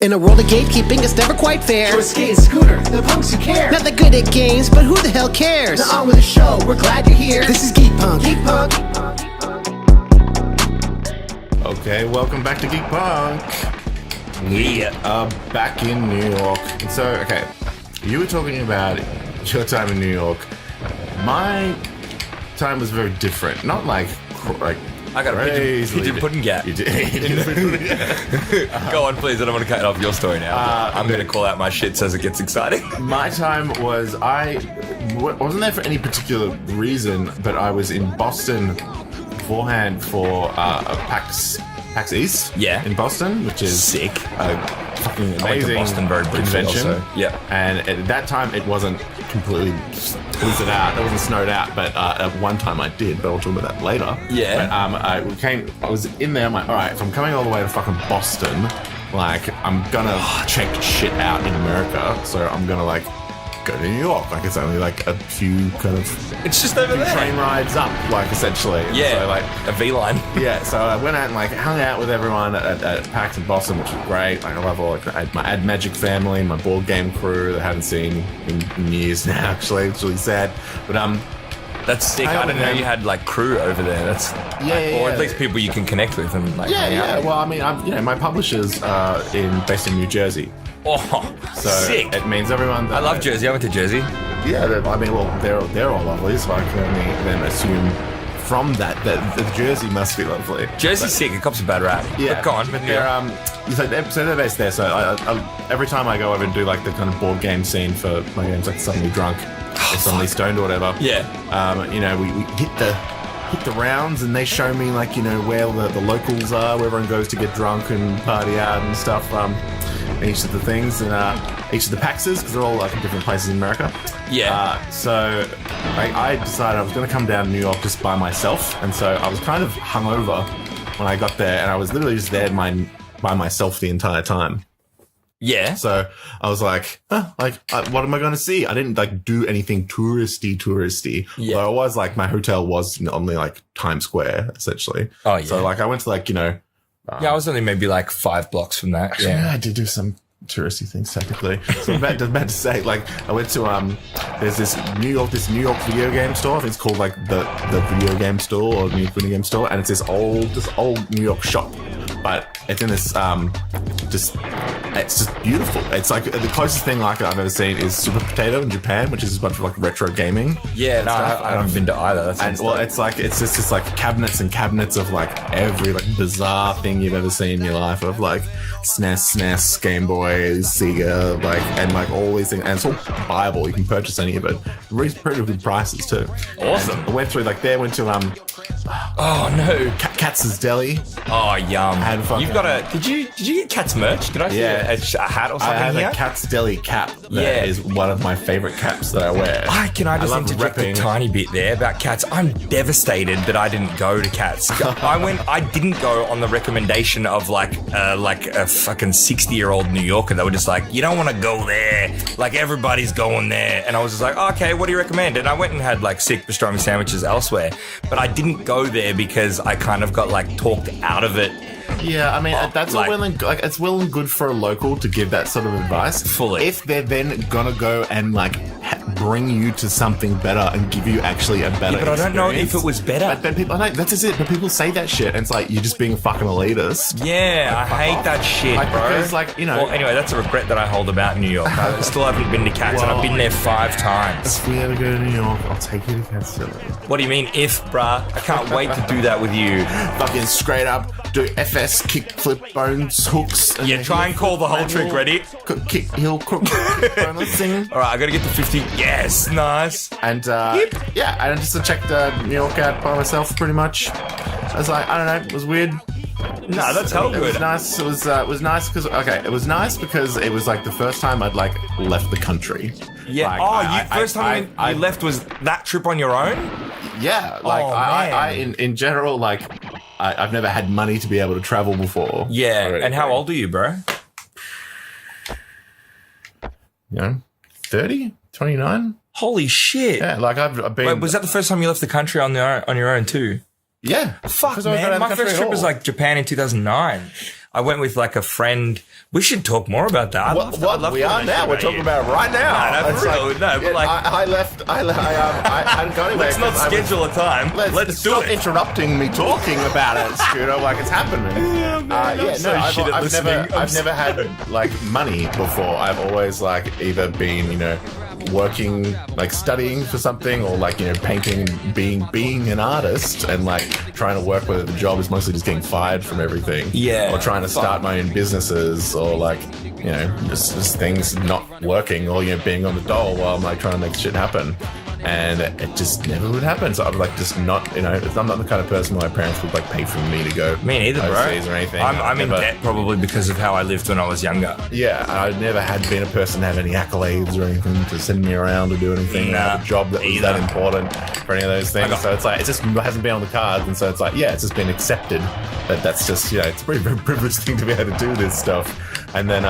In a world of gatekeeping, it's never quite fair. So it's skate and scooter, the punks who care. Not that good at games, but who the hell cares? Now on with the show, we're glad you're here. This is Geek Punk. Geek Punk. Okay, welcome back to Geek Punk. We are back in New York. So, okay, you were talking about your time in New York. My time was very different. Not like I got a pigeon pudding gap. You did. Go on, please. I don't want to cut off your story now. I'm going to call out my shits as it gets exciting. My time was, I wasn't there for any particular reason, but I was in Boston beforehand for a PAX East in Boston, which is sick. Fucking amazing. I went to Boston very briefly convention. Also. Yeah. And at that time, it wasn't completely blizzard out. It wasn't snowed out, but at one time I did, but I'll talk about that later. Yeah. But I was in there, I'm like, all right, if I'm coming all the way to fucking Boston, like, I'm gonna check shit out in America, so I'm gonna, like, go to New York. Like, it's only like a few kind of... It's just over there. Train rides up, like, essentially. Yeah, so, like, a V-line. Yeah, so I went out and, like, hung out with everyone at PAX in Boston, which was great. Like, I love all, like, I had my Ad Magic family, my board game crew that I haven't seen in years now, actually. It's really sad. But, that's sick. I didn't know you had, like, crew over there. That's or at least people you can connect with and, like, hang out with. Well, I mean, my publishers are based in New Jersey. Oh, so sick. It means everyone... I love Jersey. I went to Jersey. Yeah, I mean, well, they're all lovely, so I can only then assume from that the Jersey must be lovely. Jersey's sick. It cops a bad rap. Yeah. But go on. But they're based there, so I every time I go over and do, like, the kind of board game scene for my games, like Suddenly Drunk or Suddenly Stoned or whatever. Yeah. You know, we hit the rounds and they show me, like, you know, where the locals are, where everyone goes to get drunk and party out and stuff. Each of the things and each of the PAXs, because they're all, like, in different places in America. Yeah. So I decided I was going to come down to New York just by myself, and so I was kind of hungover when I got there, and I was literally just there by myself the entire time. Yeah. So I was like, what am I going to see? I didn't, like, do anything touristy. Yeah. But I was, like, my hotel was only, like, Times Square, essentially. Oh, yeah. So, like, I went to, like, you know... I was only maybe, like, 5 blocks from that. Actually, yeah, I did do some touristy things, technically. So I'm about to say, like, I went to, there's this New York video game store. I think it's called, like, the video game store or New York video game store. And it's this old New York shop. But it's in this, it's just beautiful. It's like the closest thing like it I've ever seen is Super Potato in Japan, which is a bunch of, like, retro gaming. Yeah, no, I haven't been to either. It's just this, like, cabinets and cabinets of, like, every, like, bizarre thing you've ever seen in your life, of, like, SNES, Game Boy, Sega, like, and, like, all these things. And it's all buyable. You can purchase any of it. Pretty good prices too. Awesome. And I went through, like, went to oh no, Katz's Deli. Oh, yum. You've got a... Did you get Katz merch? Did I see a hat or something? I have here? a Katz's Deli cap. That is one of my favorite caps that I wear. Can I just interject a tiny bit there about Katz? I'm devastated that I didn't go to Katz. I didn't go on the recommendation of, like a fucking 60-year-old New Yorker. They were just like, you don't want to go there. Like, everybody's going there. And I was just like, okay, what do you recommend? And I went and had, like, sick pastrami sandwiches elsewhere. But I didn't go there because I kind of got, like, talked out of it. Yeah, I mean, that's all well and like, it's well and good for a local to give that sort of advice. Fully. If they're then gonna go and, like, bring you to something better and give you actually a better but I don't know if it was better. But people, that's just it. But people say that shit, and it's like, you're just being a fucking elitist. Yeah, like, I hate that shit, like, bro. Because, like, you know. Well, anyway, that's a regret that I hold about New York. I still haven't been to Katz, and I've been there 5 times. If we ever go to New York, I'll take you to Katz. What do you mean, if, bruh? I can't wait to do that with you. Fucking straight up, do FS, kick, flip, bones, hooks. Yeah, try and call the whole trick. Ready? Kick, heel, crook, boneless thing. All right, I gotta get to 50. Yes, nice. And yeah, I just checked New York out by myself pretty much. I was like, I don't know, it was weird. No, that's hell good. It was nice. It was nice because it was nice because it was, like, the first time I'd, like, left the country. Yeah. Like, first time you left was that trip on your own? Yeah. Like, I in general, like, I've never had money to be able to travel before. Yeah. And how old are you, bro? You know, 30, 29. Holy shit. Yeah, like, I've been... Wait, was that the first time you left the country on your own too? Yeah. Fuck, man. My first trip was, like, Japan in 2009. I went with like a friend. We should talk more about that. I'd love We to are now. We're talking about it right now. No, for real. But like, I hadn't got anywhere. let's not schedule a time. Let's do stop it. interrupting me talking about it, Scooter, like it's happening. I've never had like money before. I've always like either been, working, like studying for something, or like, painting, being an artist, and like trying to work, whether the job is mostly just getting fired from everything. Yeah. Or trying to start my own businesses, or like, just things not working, or, being on the dole while I'm like trying to make shit happen. And it just never would happen. So I'm like just not, I'm not the kind of person where my parents would like pay for me to go me neither, overseas bro. or anything. I'm in debt probably because of how I lived when I was younger. Yeah, I never had been a person to have any accolades or anything to send me around or do anything. Nah, have a job that was that important for any of those things. So it's like, it just hasn't been on the cards. And so it's like, it's just been accepted that's just, it's a pretty privileged thing to be able to do this stuff. And then,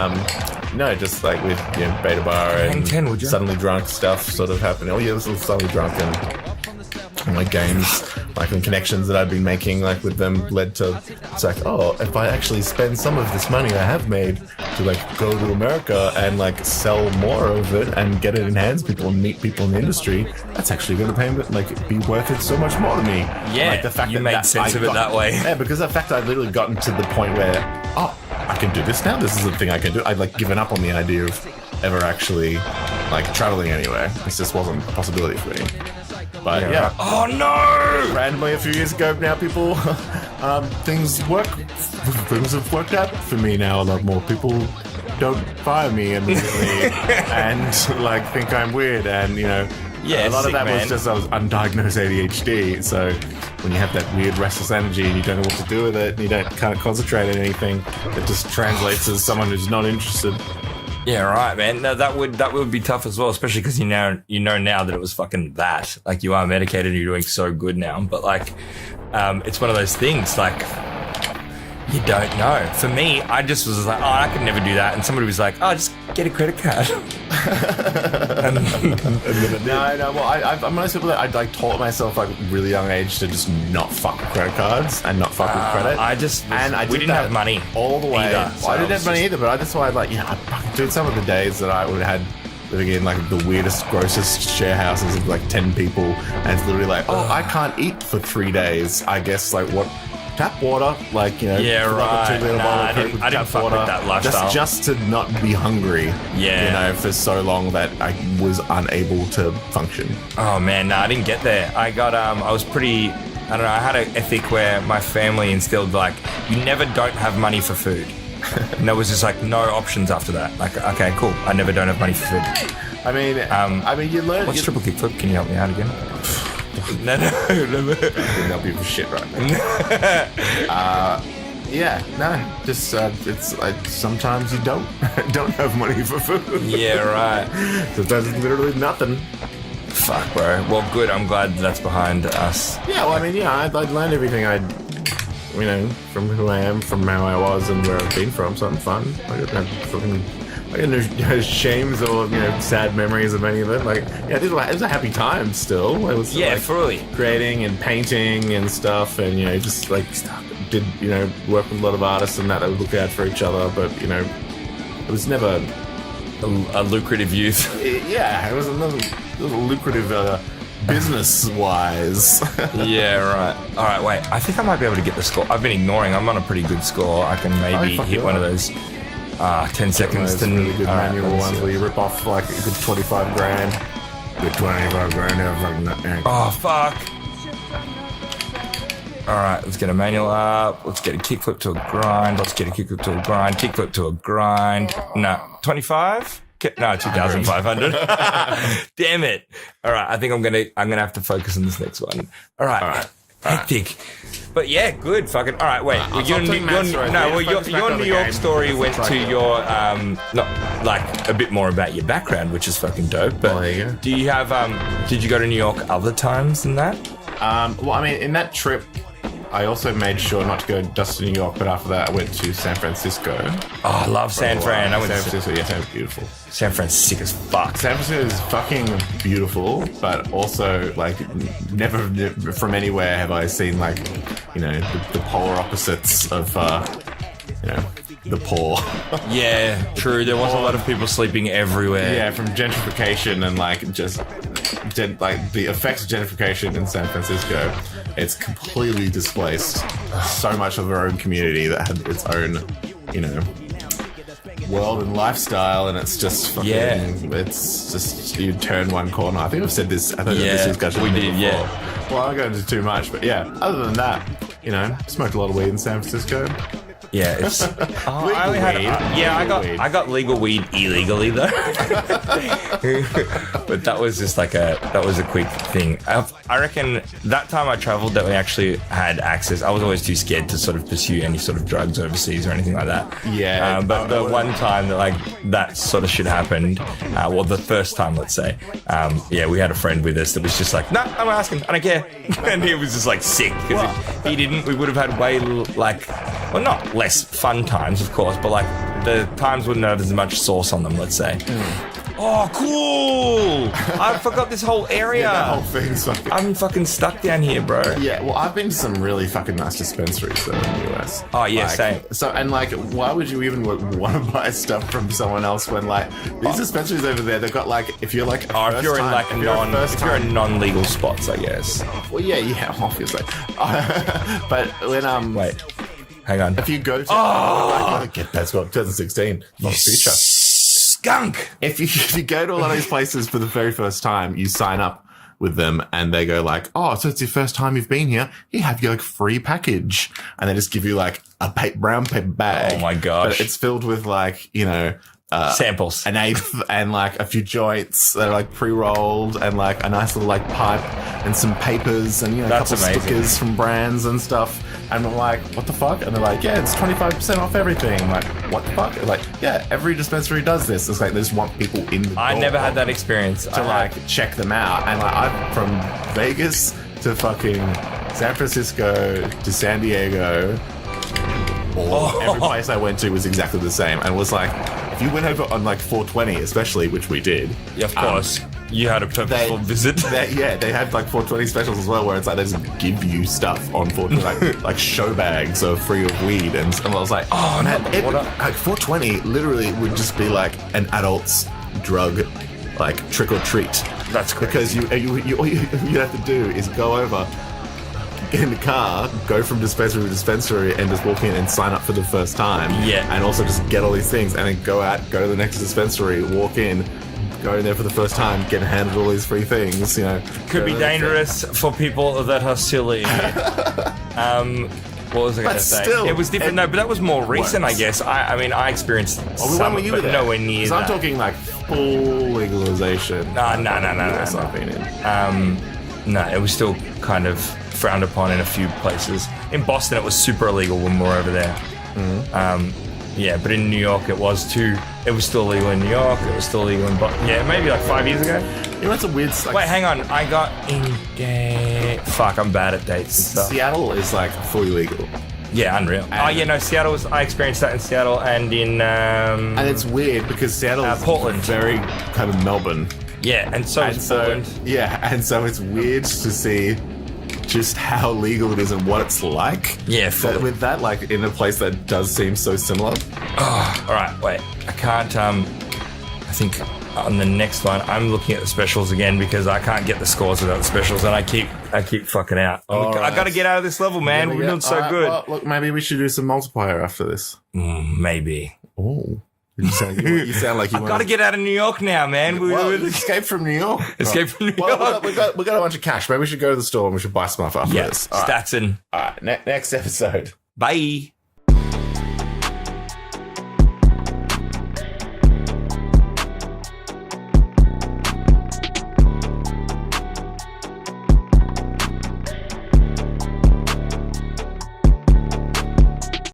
just like with Beta Bar and 10, would you? Suddenly Drunk stuff sort of happened. Oh yeah, this was Suddenly Drunk, and like games, like and connections that I've been making, like with them, led to it's like, if I actually spend some of this money I have made to like go to America and like sell more of it and get it in hands of people and meet people in the industry, that's actually going to pay like be worth it so much more to me. Yeah, like the fact you made sense of it that way. Yeah, because the fact I've literally gotten to the point where I can do this now. This is the thing I can do. I'd like given up on the idea of ever actually like traveling anywhere. This just wasn't a possibility for me. But yeah. Oh no! Randomly a few years ago now, people, things have worked out for me now a lot more. People don't fire me immediately and like think I'm weird, and a lot of that was just I was undiagnosed ADHD. So when you have that weird restless energy and you don't know what to do with it, and you can't concentrate on anything, it just translates as someone who's not interested. Yeah, right, man. No, that would be tough as well, especially because you know now that it was fucking that. Like, you are medicated and you're doing so good now. But like, it's one of those things, like, you don't know. For me, I just was like, I could never do that. And somebody was like, just get a credit card. I'm one of those people that I like taught myself like really young age to just not fuck with credit cards and not fuck with credit. We didn't have money all the way. either, I didn't have money either, but that's why I fucking dude, some of the days that I would have had living in like the weirdest, grossest share houses of like 10 people, and it's literally like, I can't eat for 3 days. I guess like what? Tap water, like, yeah, right. I didn't fuck with that lifestyle. Just to not be hungry, for so long that I was unable to function. Oh man, no, I didn't get there. I was pretty, I don't know, I had an ethic where my family instilled like, you never don't have money for food. And there was just like no options after that. Like, okay, cool, I never don't have money for food. I mean, you learn. What's triple kickflip? Can you help me out again? No. Help you for shit right now. Just it's like sometimes you don't have money for food. Yeah, right. Sometimes it's literally nothing. Fuck, bro. Well, good. I'm glad that's behind us. Yeah, well, I mean, I learned everything from who I am, from how I was, and where I've been from. Something fun. I don't have fucking. No shames or sad memories of any of it. Like, it was a happy time still. It was fully creating and painting and stuff, and just like did work with a lot of artists and that would look out for each other. But it was never a lucrative youth. It was a lucrative business wise. Yeah, right. All right, wait. I think I might be able to get the score. I've been ignoring. I'm on a pretty good score. I can maybe hit one of those. 10 seconds to really good manual ones where you rip off like a good 25 grand. Good 25 grand. Oh, fuck. All right, let's get a manual up. Let's get a kickflip to a grind. Let's get a kickflip to a grind. Kickflip to a grind. No, 25? No, 2,500. Damn it. All right, I think I'm gonna have to focus on this next one. All right. Hectic. But yeah, good. Fucking. All right, wait. Your New York story went to your like a bit more about your background, which is fucking dope. But there you go. Do you have did you go to New York other times than that? Well, I mean, in that trip, I also made sure not to go just to New York, but after that, I went to San Francisco. Oh, I love San Fran. I went to San Francisco. Yeah, San Francisco's beautiful. San Fran's sick as fuck. San Francisco is fucking beautiful, but also like never from anywhere have I seen like the polar opposites of the poor. Yeah, true. There was a lot of people sleeping everywhere. Yeah, from gentrification and like just the effects of gentrification in San Francisco. It's completely displaced so much of our own community that had its own, world and lifestyle, and it's just fucking, it's just, you turn one corner. I think I've said this. I think this discussion we did. Before. Yeah. Well, I won't go into too much, but yeah. Other than that, smoked a lot of weed in San Francisco. Yeah, it's. I only had. I got legal weed illegally though. But that was just like that was a quick thing. I reckon that time I traveled that we actually had access. I was always too scared to sort of pursue any sort of drugs overseas or anything like that. Yeah. But the one time that that sort of shit happened, the first time, let's say, we had a friend with us that was just like, "No, I'm asking, I don't care," and he was just like sick because if he didn't, we would have had way not less fun times, of course, but like the times wouldn't have as much sauce on them, let's say. Oh, cool! I forgot this whole area. Yeah, that whole thing's fucking... I'm fucking stuck down here, bro. Yeah, well, I've been to some really fucking nice dispensaries though in the US. Oh yeah, same. So, and like, why would you even want to buy stuff from someone else when like these dispensaries over there, they've got like, if you're like if you're in non-legal spots, I guess. Well, yeah, obviously. But when wait. Hang on. If you go to that's what 2016, not future. Skunk. If you go to a lot of these places for the very first time, you sign up with them and they go like, "Oh, so it's your first time you've been here. You have your like free package," and they just give you like a brown paper bag. Oh my gosh! But it's filled with like samples, an eighth, and like a few joints that are like pre-rolled, and like a nice little like pipe and some papers and a couple stickers from brands and stuff. And I'm like, what the fuck? And they're like, yeah, it's 25% off everything. I'm like, what the fuck? They're like, yeah, every dispensary does this. It's like they just want people in the door. I never had that experience to like check them out. And like, I'm from Vegas to fucking San Francisco to San Diego. Every place I went to was exactly the same. And it was like, if you went over on like 420, especially, which we did. Yeah, of course. You had a purposeful visit. They had like 420 specials as well, where it's like they just give you stuff on 420, like show bags are free of weed, and I was like, oh man, like 420 literally would just be like an adult's drug, like trick or treat. That's crazy. Because all you have to do is go over, get in the car, go from dispensary to dispensary, and just walk in and sign up for the first time. Yeah, and also just get all these things, and then go to the next dispensary, walk in. Go in there for the first time, get handed all these free things, Could be dangerous for people that are silly. What was I going to say? Still, it was different, but that was more recent, I guess. I mean, I experienced some, but nowhere near that. I'm talking like full legalization. No. No, it was still kind of frowned upon in a few places. In Boston, it was super illegal when we were over there. Yeah, but in New York, it was too. It was still legal in New York. It was still legal in Boston. Yeah, maybe like 5 years ago. That's a weird. Like, wait, hang on. I got in. Fuck, I'm bad at dates and stuff. Seattle is like fully legal. Yeah, unreal. Seattle was. I experienced that in Seattle and in. And it's weird because Seattle is Portland, very kind of Melbourne. Yeah, and so is Portland. Yeah, and so it's weird to see just how legal it is and what it's like. Yeah, with that, like in a place that does seem so similar. Oh, all right, wait. I can't. I think on the next one, I'm looking at the specials again because I can't get the scores without the specials, and I keep fucking out. I got to get out of this level, man. We're doing so good. Well, look, maybe we should do some multiplier after this. Maybe. Oh. You sound like you I've got to get out of New York now, man. Escape from New York. Escape from New York. We got a bunch of cash. Maybe we should go to the store and we should buy some stuff after this. Statson. All right. Next episode. Bye.